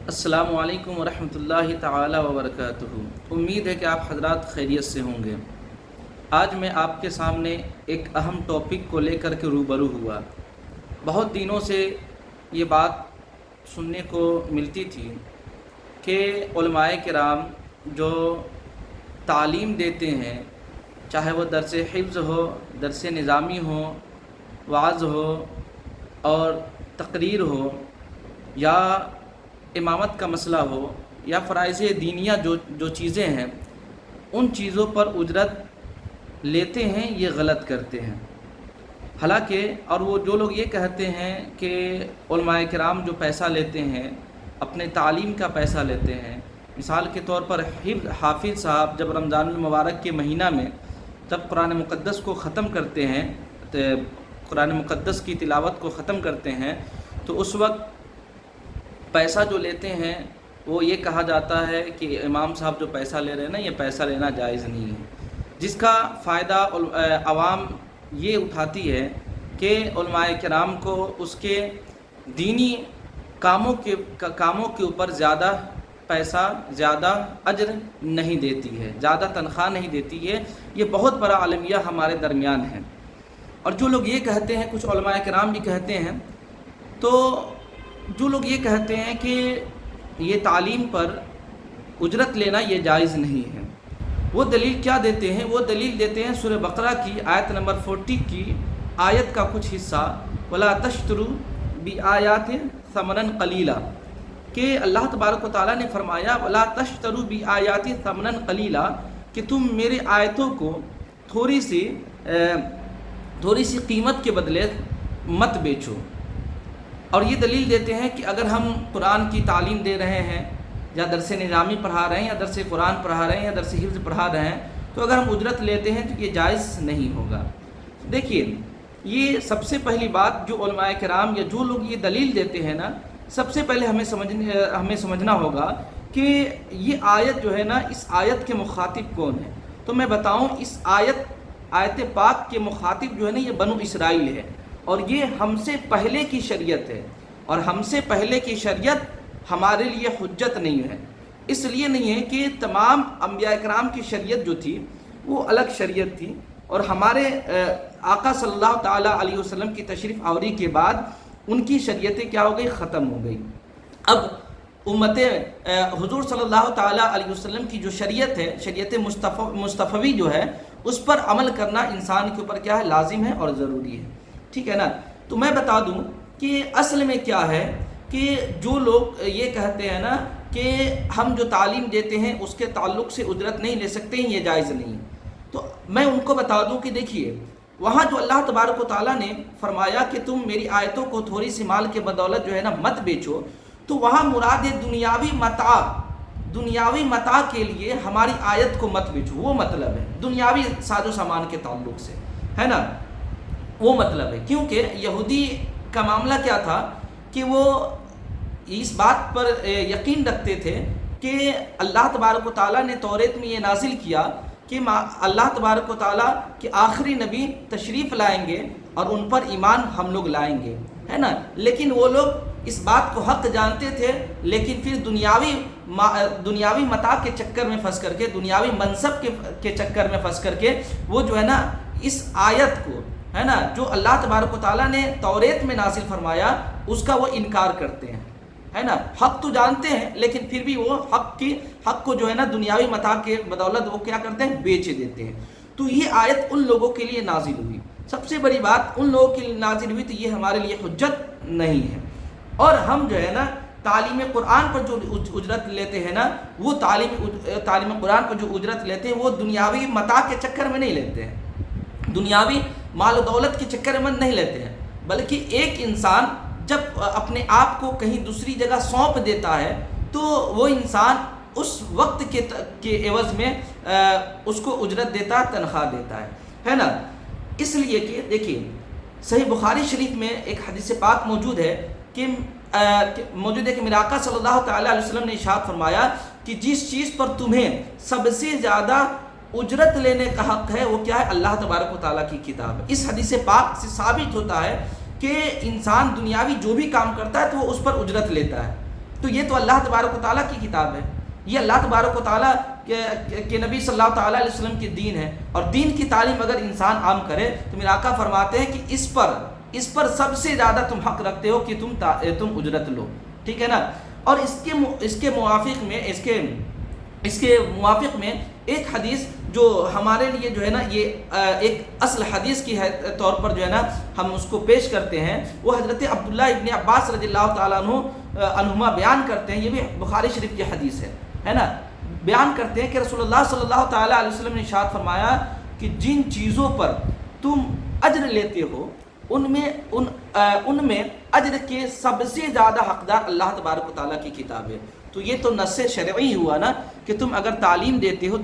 السلام علیکم ورحمۃ اللہ تعالی وبرکاتہ۔ امید ہے کہ آپ حضرات خیریت سے ہوں گے۔ آج میں آپ کے سامنے ایک اہم ٹاپک کو لے کر کے روبرو ہوا۔ بہت دنوں سے یہ بات سننے کو ملتی تھی کہ علماء کرام جو تعلیم دیتے ہیں، چاہے وہ درس حفظ ہو، درس نظامی ہو، وعظ ہو اور تقریر ہو، یا امامت کا مسئلہ ہو، یا فرائض دینیہ جو چیزیں ہیں، ان چیزوں پر اجرت لیتے ہیں، یہ غلط کرتے ہیں۔ حالانکہ اور وہ جو لوگ یہ کہتے ہیں کہ علماء کرام جو پیسہ لیتے ہیں، اپنے تعلیم کا پیسہ لیتے ہیں، مثال کے طور پر حافظ صاحب جب رمضان المبارک کے مہینہ میں جب قرآن مقدس کو ختم کرتے ہیں، قرآن مقدس کی تلاوت کو ختم کرتے ہیں، تو اس وقت پیسہ جو لیتے ہیں وہ یہ کہا جاتا ہے کہ امام صاحب جو پیسہ لے رہے ہیں نا، یہ پیسہ لینا جائز نہیں ہے، جس کا فائدہ عوام یہ اٹھاتی ہے کہ علماء کرام کو اس کے دینی کاموں کے اوپر زیادہ پیسہ، زیادہ اجر نہیں دیتی ہے، زیادہ تنخواہ نہیں دیتی ہے۔ یہ بہت بڑا المیہ ہمارے درمیان ہے۔ اور جو لوگ یہ کہتے ہیں، کچھ علماء کرام بھی کہتے ہیں، تو جو لوگ یہ کہتے ہیں کہ یہ تعلیم پر اجرت لینا یہ جائز نہیں ہے، وہ دلیل کیا دیتے ہیں؟ وہ دلیل دیتے ہیں سورہ بقرہ کی آیت نمبر 40 کی آیت کا کچھ حصہ، وَلَا تَشْتَرُوا بِآيَاتِ ثَمَنًا قَلِيلًا، کہ اللہ تبارک و تعالیٰ نے فرمایا وَلَا تَشْتَرُوا بِآيَاتِ ثَمَنًا قَلِيلًا، کہ تم میرے آیتوں کو تھوڑی سی قیمت کے بدلے مت بیچو۔ اور یہ دلیل دیتے ہیں کہ اگر ہم قرآن کی تعلیم دے رہے ہیں، یا درس نظامی پڑھا رہے ہیں، یا درس قرآن پڑھا رہے ہیں، یا درس حفظ پڑھا رہے ہیں، تو اگر ہم اجرت لیتے ہیں تو یہ جائز نہیں ہوگا۔ دیکھیے، یہ سب سے پہلی بات جو علماء کرام یا جو لوگ یہ دلیل دیتے ہیں نا، سب سے پہلے ہمیں سمجھنا ہوگا کہ یہ آیت جو ہے نا، اس آیت کے مخاطب کون ہے۔ تو میں بتاؤں، اس آیت پاک کے مخاطب جو ہے نا، یہ بنو اسرائیل ہے، اور یہ ہم سے پہلے کی شریعت ہے، اور ہم سے پہلے کی شریعت ہمارے لیے حجت نہیں ہے۔ اس لیے نہیں ہے کہ تمام انبیاء کرام کی شریعت جو تھی وہ الگ شریعت تھی، اور ہمارے آقا صلی اللہ تعالیٰ علیہ وسلم کی تشریف آوری کے بعد ان کی شریعتیں کیا ہو گئی؟ ختم ہو گئی۔ اب امت حضور صلی اللہ تعالیٰ علیہ وسلم کی جو شریعت ہے، شریعت مصطفی جو ہے، اس پر عمل کرنا انسان کے اوپر کیا ہے؟ لازم ہے اور ضروری ہے، ٹھیک ہے نا۔ تو میں بتا دوں کہ اصل میں کیا ہے کہ جو لوگ یہ کہتے ہیں نا کہ ہم جو تعلیم دیتے ہیں اس کے تعلق سے اجرت نہیں لے سکتے ہیں، یہ جائز نہیں ہے، تو میں ان کو بتا دوں کہ دیکھیے، وہاں جو اللہ تبارک و تعالیٰ نے فرمایا کہ تم میری آیتوں کو تھوڑی سی مال کے بدولت جو ہے نا مت بیچو، تو وہاں مراد دنیاوی متاع کے لیے ہماری آیت کو مت بیچو، وہ مطلب ہے دنیاوی ساز و سامان کے تعلق سے، ہے نا، وہ مطلب ہے۔ کیونکہ یہودی کا معاملہ کیا تھا کہ وہ اس بات پر یقین رکھتے تھے کہ اللہ تبارک و تعالیٰ نے توریت میں یہ نازل کیا کہ اللہ تبارک و تعالیٰ کے آخری نبی تشریف لائیں گے اور ان پر ایمان ہم لوگ لائیں گے، ہے نا۔ لیکن وہ لوگ اس بات کو حق جانتے تھے، لیکن پھر دنیاوی متاع کے چکر میں پھنس کر کے، دنیاوی منصب کے چکر میں پھنس کر کے وہ جو ہے نا اس آیت کو، ہے نا، جو اللہ تبارک و تعالیٰ نے توریت میں نازل فرمایا، اس کا وہ انکار کرتے ہیں، ہے نا۔ حق تو جانتے ہیں لیکن پھر بھی وہ حق کو جو ہے نا دنیاوی متاع کے بدولت وہ کیا کرتے ہیں؟ بیچ دیتے ہیں۔ تو یہ آیت ان لوگوں کے لیے نازل ہوئی، سب سے بڑی بات ان لوگوں کے لیے نازل ہوئی، تو یہ ہمارے لیے حجت نہیں ہے۔ اور ہم جو ہے نا تعلیم قرآن پر جو اجرت لیتے ہیں نا، وہ تعلیم قرآن پر جو اجرت لیتے ہیں وہ دنیاوی متاع کے چکر میں نہیں لیتے ہیں، دنیاوی مال و دولت کے چکر میں نہیں لیتے ہیں، بلکہ ایک انسان جب اپنے آپ کو کہیں دوسری جگہ سونپ دیتا ہے تو وہ انسان اس وقت کے عوض میں اس کو اجرت دیتا ہے، تنخواہ دیتا ہے نا۔ اس لیے کہ دیکھیے، صحیح بخاری شریف میں ایک حدیث پاک موجود ہے کہ میرے آقا صلی اللہ تعالیٰ علیہ وسلم نے ارشاد فرمایا کہ جس چیز پر تمہیں سب سے زیادہ اجرت لینے کا حق ہے وہ کیا ہے؟ اللہ تبارک و تعالیٰ کی کتاب ہے۔ اس حدیث پاک سے ثابت ہوتا ہے کہ انسان دنیاوی جو بھی کام کرتا ہے تو وہ اس پر اجرت لیتا تو یہ تو اللہ تبارک و تعالیٰ کی کتاب ہے، یہ اللہ تبارک و تعالیٰ کے نبی صلی اللہ تعالیٰ علیہ وسلم کی دین ہے، اور دین کی تعلیم اگر انسان عام کرے تو میرے آقا فرماتے ہیں کہ اس پر سب سے زیادہ تم حق رکھتے ہو کہ تم اجرت لو، ٹھیک ہے نا۔ اور اس کے موافق میں ایک حدیث جو ہمارے لیے جو ہے نا یہ ایک اصل حدیث کی طور پر جو ہے نا ہم اس کو پیش کرتے ہیں، وہ حضرت عبداللہ ابن عباس رضی اللہ تعالیٰ عنہما بیان کرتے ہیں، یہ بھی بخاری شریف کی حدیث ہے نا، بیان کرتے ہیں کہ رسول اللہ صلی اللہ تعالیٰ علیہ وسلم نے ارشاد فرمایا کہ جن چیزوں پر تم اجر لیتے ہو ان میں اجر کے سب سے زیادہ حقدار اللہ تبارک و تعالیٰ کی کتاب ہے۔ تو یہ تو نص شرعی ہوا نا کہ تم اگر تعلیم دیتے ہو،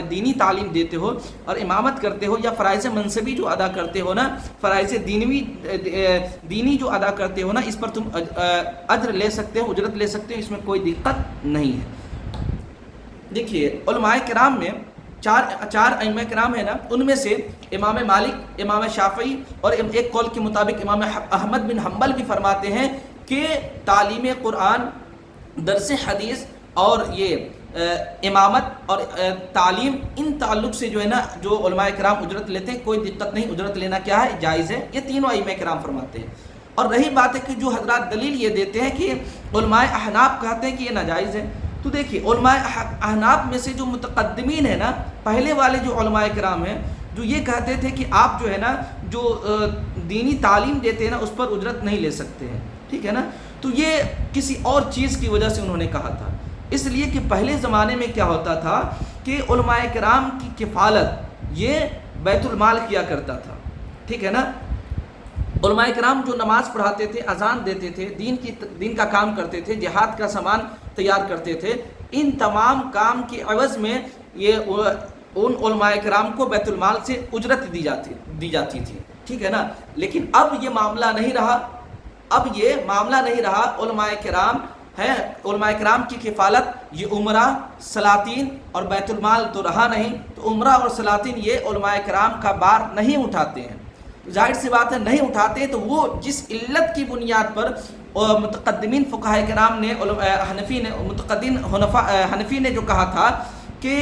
دینی تعلیم دیتے ہو اور امامت کرتے ہو یا فرائض منصبی جو ادا کرتے ہو نا، فرائض دینی جو ادا کرتے ہو نا، اس پر تم اجر لے سکتے ہو، اجرت لے سکتے ہو، اس میں کوئی دقت نہیں ہے۔ دیکھیے علماء کرام میں چار ائمہ کرام ہیں نا، ان میں سے امام مالک، امام شافعی اور ایک قول کے مطابق امام احمد بن حنبل بھی فرماتے ہیں کہ تعلیم قرآن، درس حدیث اور یہ امامت اور تعلیم، ان تعلق سے جو ہے نا جو علماء کرام اجرت لیتے ہیں کوئی دقت نہیں، اجرت لینا کیا ہے، جائز ہے، یہ تینوں ائمہ کرام فرماتے ہیں۔ اور رہی بات ہے کہ جو حضرات دلیل یہ دیتے ہیں کہ علماء احناف کہتے ہیں کہ یہ ناجائز ہے، تو دیکھیے علماء احناف میں سے جو متقدمین ہیں نا، پہلے والے جو علماء کرام ہیں، جو یہ کہتے تھے کہ آپ جو ہے نا جو دینی تعلیم دیتے ہیں نا اس پر اجرت نہیں لے سکتے ہیں، ٹھیک ہے نا، تو یہ کسی اور چیز کی وجہ سے انہوں نے کہا تھا، اس لیے کہ پہلے زمانے میں کیا ہوتا تھا کہ علماء کرام کی کفالت یہ بیت المال کیا کرتا تھا، ٹھیک ہے نا۔ علماء کرام جو نماز پڑھاتے تھے، اذان دیتے تھے، دین کا کام کرتے تھے، جہاد کا سامان تیار کرتے تھے، ان تمام کام کے عوض میں یہ ان علماء کرام کو بیت المال سے اجرت دی جاتی تھی، ٹھیک ہے نا۔ لیکن اب یہ معاملہ نہیں رہا، علماء کرام کی کفالت یہ عمرہ، سلاطین اور بیت المال تو رہا نہیں، تو عمرہ اور سلاطین یہ علماء کرام کا بار نہیں اٹھاتے ہیں، ظاہر سی بات ہے نہیں اٹھاتے، تو وہ جس علت کی بنیاد پر متقدمین فقہاء کرام نے، حنفی نے جو کہا تھا کہ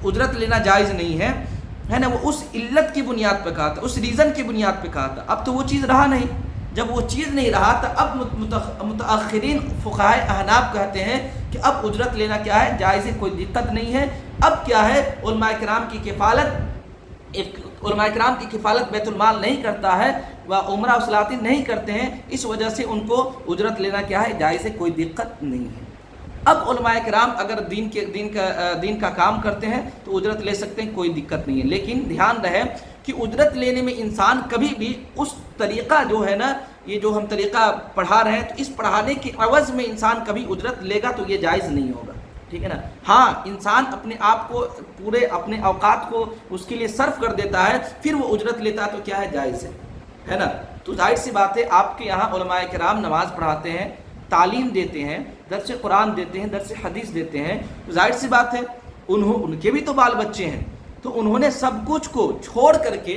اجرت لینا جائز نہیں ہے نا، وہ اس علت کی بنیاد پہ کہا تھا، اس ریزن کی بنیاد پہ کہا تھا۔ اب تو وہ چیز رہا نہیں، جب وہ چیز نہیں رہا تو اب متأخرین فقہاء احناف کہتے ہیں کہ اب اجرت لینا کیا ہے، جائز ہے، کوئی دقت نہیں ہے۔ اب کیا ہے، علماء کرام کی کفالت بیت المال نہیں کرتا ہے، وہ عمرہ و سلاطین نہیں کرتے ہیں، اس وجہ سے ان کو اجرت لینا کیا ہے، جائز ہے، کوئی دقت نہیں ہے۔ اب علماء کرام اگر دین کا کام کرتے ہیں تو اجرت لے سکتے ہیں، کوئی دقت نہیں ہے، لیکن دھیان رہے کہ اجرت لینے میں انسان کبھی بھی اس طریقہ جو ہے نا، یہ جو ہم طریقہ پڑھا رہے ہیں، تو اس پڑھانے کے عوض میں انسان کبھی اجرت لے گا تو یہ جائز نہیں ہوگا، ٹھیک ہے نا۔ ہاں انسان اپنے آپ کو پورے اپنے اوقات کو اس کے لیے صرف کر دیتا ہے، پھر وہ اجرت لیتا ہے تو کیا ہے، جائز ہے نا۔ تو ظاہر سی بات ہے آپ کے یہاں علماء کرام نماز پڑھاتے ہیں، تعلیم دیتے ہیں، درس قرآن دیتے ہیں، درس حدیث دیتے ہیں، تو ظاہر سی بات ہے ان کے بھی تو بال بچے ہیں، تو انہوں نے سب کچھ کو چھوڑ کر کے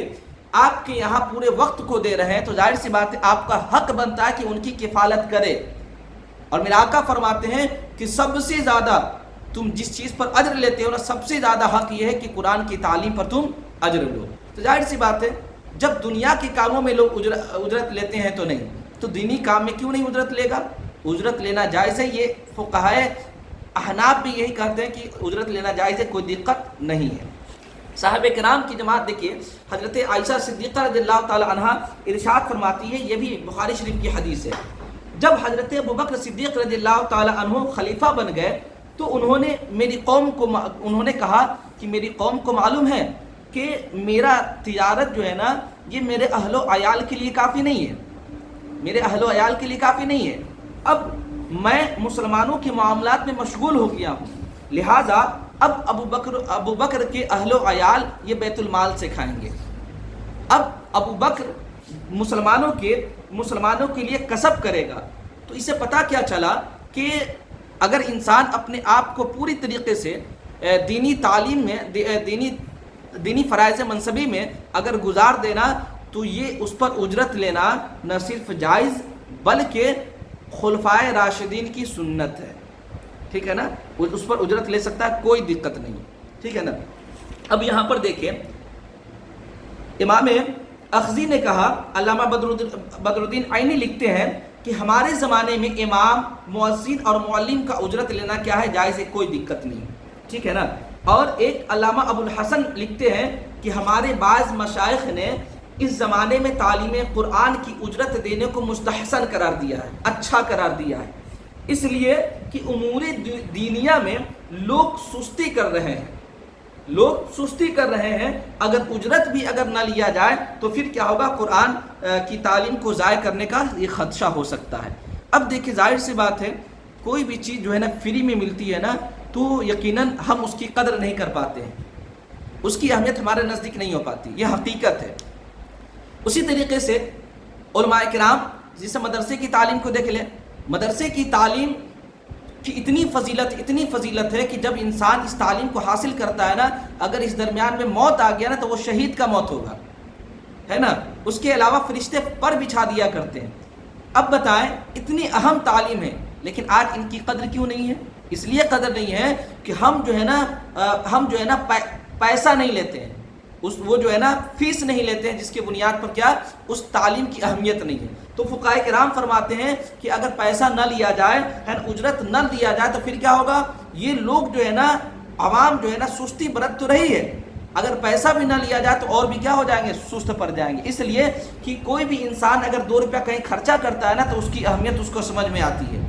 آپ کے یہاں پورے وقت کو دے رہے ہیں، تو ظاہر سی بات ہے آپ کا حق بنتا ہے کہ ان کی کفالت کرے۔ اور میرے آقا فرماتے ہیں کہ سب سے زیادہ تم جس چیز پر اجر لیتے ہو نا، سب سے زیادہ حق یہ ہے کہ قرآن کی تعلیم پر تم اجر لو۔ تو ظاہر سی بات ہے جب دنیا کے کاموں میں لوگ اجرت لیتے ہیں تو نہیں، تو دینی کام میں کیوں نہیں اجرت لے گا؟ اجرت لینا جائز ہے، یہ فقہاء احناف بھی یہی کہتے ہیں کہ اجرت لینا جائز ہے، کوئی دقت نہیں ہے۔ صحابہ کرام کی جماعت دیکھیے، حضرت عائشہ صدیقہ رضی اللہ تعالی عنہا ارشاد فرماتی ہے، یہ بھی بخاری شریف کی حدیث ہے، جب حضرت ابوبکر صدیق رضی اللہ تعالی عنہ خلیفہ بن گئے تو انہوں نے کہا کہ میری قوم کو معلوم ہے کہ میرا تجارت جو ہے نا یہ میرے اہل و عیال کے لیے کافی نہیں ہے، میرے اہل و عیال کے لیے کافی نہیں ہے، اب میں مسلمانوں کے معاملات میں مشغول ہو گیا ہوں، لہٰذا اب ابو بکر کے اہل و عیال یہ بیت المال سے کھائیں گے۔ اب ابو بکر مسلمانوں کے لیے کسب کرے گا، تو اسے پتہ کیا چلا کہ اگر انسان اپنے آپ کو پوری طریقے سے دینی تعلیم میں، دینی فرائض منصبی میں اگر گزار دینا، تو یہ اس پر اجرت لینا نہ صرف جائز بلکہ خلفائے راشدین کی سنت ہے، ٹھیک ہے نا, اس پر اجرت لے سکتا ہے, کوئی دقت نہیں ہے, ٹھیک ہے نا. اب یہاں پر دیکھیں امام اخذی نے کہا, علامہ بدر الدین عینی لکھتے ہیں کہ ہمارے زمانے میں امام, مؤذن اور معلم کا اجرت لینا کیا ہے, جائز ہے, کوئی دقت نہیں, ٹھیک ہے نا. اور ایک علامہ ابو الحسن لکھتے ہیں کہ ہمارے بعض مشائخ نے اس زمانے میں تعلیم قرآن کی اجرت دینے کو مستحسن قرار دیا ہے, اچھا قرار دیا ہے, اس لیے کہ امور دینیہ میں لوگ سستی کر رہے ہیں, اگر اجرت بھی اگر نہ لیا جائے تو پھر کیا ہوگا, قرآن کی تعلیم کو ضائع کرنے کا یہ خدشہ ہو سکتا ہے. اب دیکھیں ظاہر سی بات ہے, کوئی بھی چیز جو ہے نا فری میں ملتی ہے نا, تو یقیناً ہم اس کی قدر نہیں کر پاتے ہیں, اس کی اہمیت ہمارے نزدیک نہیں ہو پاتی, یہ حقیقت ہے. اسی طریقے سے علماء کرام, جیسے مدرسے کی تعلیم کو دیکھ لیں, مدرسے کی تعلیم کی اتنی فضیلت ہے کہ جب انسان اس تعلیم کو حاصل کرتا ہے نا, اگر اس درمیان میں موت آ گیا نا تو وہ شہید کا موت ہوگا, ہے نا. اس کے علاوہ فرشتے پر بچھا دیا کرتے ہیں. اب بتائیں اتنی اہم تعلیم ہے, لیکن آج ان کی قدر کیوں نہیں ہے؟ اس لیے قدر نہیں ہے کہ ہم جو ہے نا پیسہ نہیں لیتے ہیں, وہ جو ہے نا فیس نہیں لیتے ہیں, جس کے بنیاد پر کیا, اس تعلیم کی اہمیت نہیں ہے. تو فقہاء کرام فرماتے ہیں کہ اگر پیسہ نہ لیا جائے, اجرت نہ دیا جائے, تو پھر کیا ہوگا, یہ لوگ جو ہے نا, عوام جو ہے نا سستی برت تو رہی ہے, اگر پیسہ بھی نہ لیا جائے تو اور بھی کیا ہو جائیں گے, سست پڑ جائیں گے. اس لیے کہ کوئی بھی انسان اگر 2 روپیہ کہیں خرچہ کرتا ہے نا, تو اس کی اہمیت اس کو سمجھ میں آتی ہے,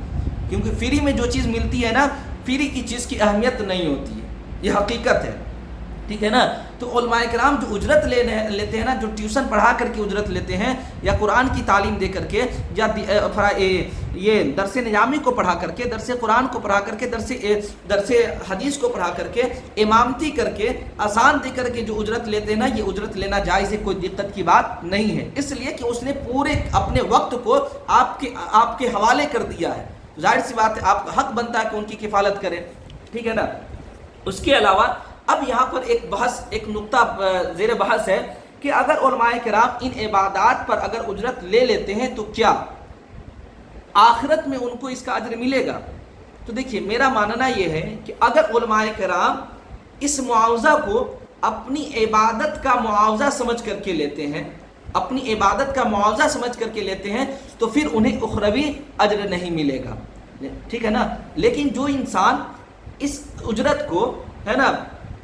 کیونکہ فری میں جو چیز ملتی ہے نا, فری کی چیز کی اہمیت نہیں ہوتی ہے, یہ حقیقت ہے, ٹھیک ہے نا. تو علماء کرام جو اجرت لیتے ہیں نا, جو ٹیوشن پڑھا کر کے اجرت لیتے ہیں, یا قرآن کی تعلیم دے کر کے, یا یہ درس نظامی کو پڑھا کر کے, درس قرآن کو پڑھا کر کے, درس حدیث کو پڑھا کر کے, امامتی کر کے, اذان دے کر کے جو اجرت لیتے ہیں نا, یہ اجرت لینا جائز ہے, کوئی دقت کی بات نہیں ہے, اس لیے کہ اس نے پورے اپنے وقت کو آپ کے حوالے کر دیا ہے. ظاہر سی بات ہے, آپ کا حق بنتا ہے کہ ان کی کفالت کریں, ٹھیک ہے نا. اس کے علاوہ اب یہاں پر ایک نقطہ زیر بحث ہے کہ اگر علماء کرام ان عبادات پر اگر اجرت لے لیتے ہیں تو کیا آخرت میں ان کو اس کا اجر ملے گا؟ تو دیکھیے میرا ماننا یہ ہے کہ اگر علماء کرام اس معاوضہ کو اپنی عبادت کا معاوضہ سمجھ کر کے لیتے ہیں, اپنی عبادت کا معاوضہ سمجھ کر کے لیتے ہیں, تو پھر انہیں اخروی اجر نہیں ملے گا, ٹھیک ہے نا. لیکن جو انسان اس اجرت کو ہے نا,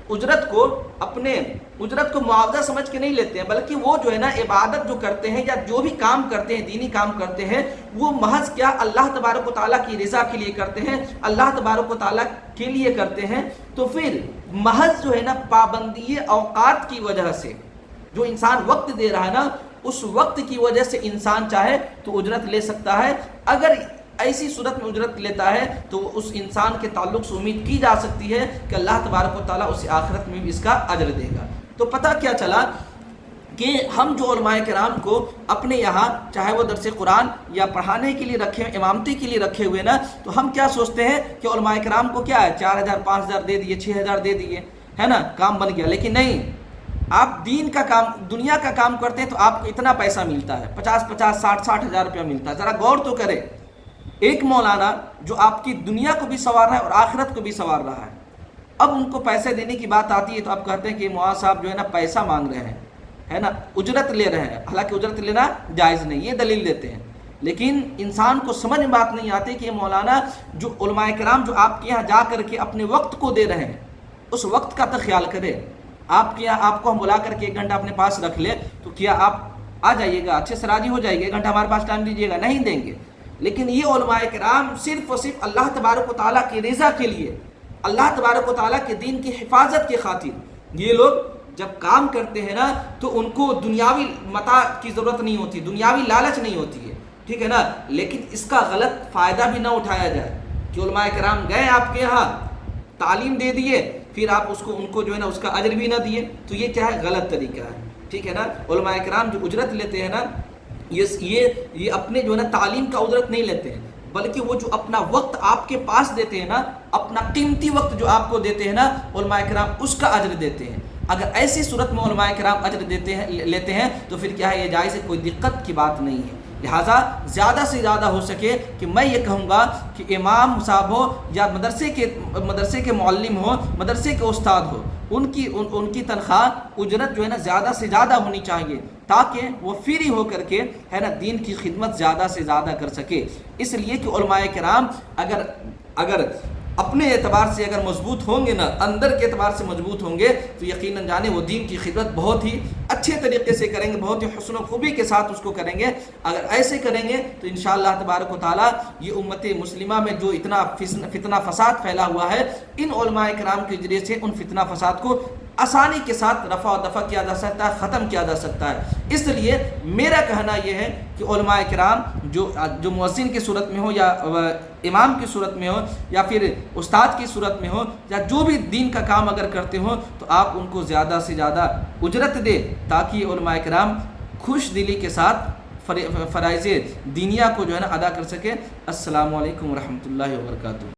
اجرت کو معاوضہ سمجھ کے نہیں لیتے ہیں, بلکہ وہ جو ہے نا عبادت جو کرتے ہیں یا جو بھی کام کرتے ہیں, دینی کام کرتے ہیں, وہ محض کیا اللہ تبارک و تعالیٰ کی رضا کے لیے کرتے ہیں, اللہ تبارک و تعالیٰ کے لیے کرتے ہیں, تو پھر محض جو ہے نا پابندی اوقات کی وجہ سے جو انسان وقت دے رہا ہے نا, اس وقت کی وجہ سے انسان چاہے تو اجرت لے سکتا ہے. اگر ایسی صورت میں اجرت لیتا ہے تو اس انسان کے تعلق سے امید کی جا سکتی ہے کہ اللہ تبارک و تعالیٰ اسے آخرت میں بھی اس کا اجر دے گا. تو پتہ کیا چلا کہ ہم جو علماء کرام کو اپنے یہاں چاہے وہ درس قرآن یا پڑھانے کے لیے رکھے, امامتی کے لیے رکھے ہوئے نا, تو ہم کیا سوچتے ہیں کہ علماء کرام کو کیا ہے 4000 5000 دے دیے, 6000 دے دیے, ہے نا, کام بن گیا. لیکن نہیں, آپ دین کا کام, دنیا کا کام کرتے ہیں تو آپ کو اتنا پیسہ ملتا ہے, 50 60 ہزار روپیہ ملتا ہے. ذرا غور تو کرے, ایک مولانا جو آپ کی دنیا کو بھی سنوار رہا ہے اور آخرت کو بھی سنوار رہا ہے, اب ان کو پیسے دینے کی بات آتی ہے تو آپ کہتے ہیں کہ مولانا صاحب جو ہے نا پیسہ مانگ رہے ہیں, ہے نا, اجرت لے رہے ہیں. حالانکہ اجرت لینا جائز نہیں, یہ دلیل دیتے ہیں. لیکن انسان کو سمجھ میں بات نہیں آتی کہ یہ مولانا جو علماء کرام جو آپ کے یہاں جا کر کے اپنے وقت کو دے رہے ہیں, اس وقت کا تو خیال کرے. آپ کے یہاں آپ کو ہم بلا کر کے 1 گھنٹہ اپنے پاس رکھ لے تو کیا آپ آ جائیے گا, اچھے سے راضی ہو جائے گا, 1 گھنٹہ ہمارے پاس ٹائم دیجیے گا؟ نہیں دیں گے. لیکن یہ علماء کرام صرف اور صرف اللہ تبارک و تعالیٰ کی رضا کے لیے, اللہ تبارک و تعالیٰ کے دین کی حفاظت کی خاطر یہ لوگ جب کام کرتے ہیں نا, تو ان کو دنیاوی متاع کی ضرورت نہیں ہوتی, دنیاوی لالچ نہیں ہوتی ہے, ٹھیک ہے نا. لیکن اس کا غلط فائدہ بھی نہ اٹھایا جائے کہ علماء کرام گئے آپ کے یہاں, تعلیم دے دیے, پھر آپ ان کو جو ہے نا اس کا اجر بھی نہ دیے, تو یہ کیا ہے, غلط طریقہ ہے, ٹھیک ہے نا. علماء کرام جو اجرت لیتے ہیں نا, یہ اپنے جو ہے نا تعلیم کا اجرت نہیں لیتے ہیں, بلکہ وہ جو اپنا وقت آپ کے پاس دیتے ہیں نا, اپنا قیمتی وقت جو آپ کو دیتے ہیں نا, علماء کرام اس کا اجر دیتے ہیں. اگر ایسی صورت میں علماء کرام اجر لیتے ہیں تو پھر کیا ہے, یہ جائز ہے, کوئی دقت کی بات نہیں ہے. لہٰذا زیادہ سے زیادہ ہو سکے کہ میں یہ کہوں گا کہ امام صاحب ہو یا مدرسے کے معلم ہو، مدرسے کے استاد ہو، ان کی تنخواہ اجرت جو ہے نا زیادہ سے زیادہ ہونی چاہیے، تاکہ وہ فری ہو کر کے ہے نا دین کی خدمت زیادہ سے زیادہ کر سکے۔ اس لیے کہ علماء کرام اگر اپنے اعتبار سے اگر مضبوط ہوں گے نا، اندر کے اعتبار سے مضبوط ہوں گے، تو یقیناً جانے وہ دین کی خدمت بہت ہی اچھے طریقے سے کریں گے، بہت ہی حسن و خوبی کے ساتھ اس کو کریں گے۔ اگر ایسے کریں گے تو انشاءاللہ تبارک و تعالیٰ یہ امت مسلمہ میں جو اتنا فتنہ فساد پھیلا ہوا ہے، ان علماء کرام کے ذریعے سے ان فتنہ فساد کو آسانی کے ساتھ رفع و دفع کیا جا سکتا ہے، ختم کیا جا سکتا ہے۔ اس لیے میرا کہنا یہ ہے کہ علماء کرام جو مؤذن کی صورت میں ہو یا امام کی صورت میں ہو یا پھر استاد کی صورت میں ہو یا جو بھی دین کا کام اگر کرتے ہو، تو آپ ان کو زیادہ سے زیادہ اجرت دے، تاکہ علماء کرام خوش دلی کے ساتھ فرائض دینیہ کو جو ہے نا ادا کر سکے۔ السلام علیکم ورحمۃ اللہ وبرکاتہ۔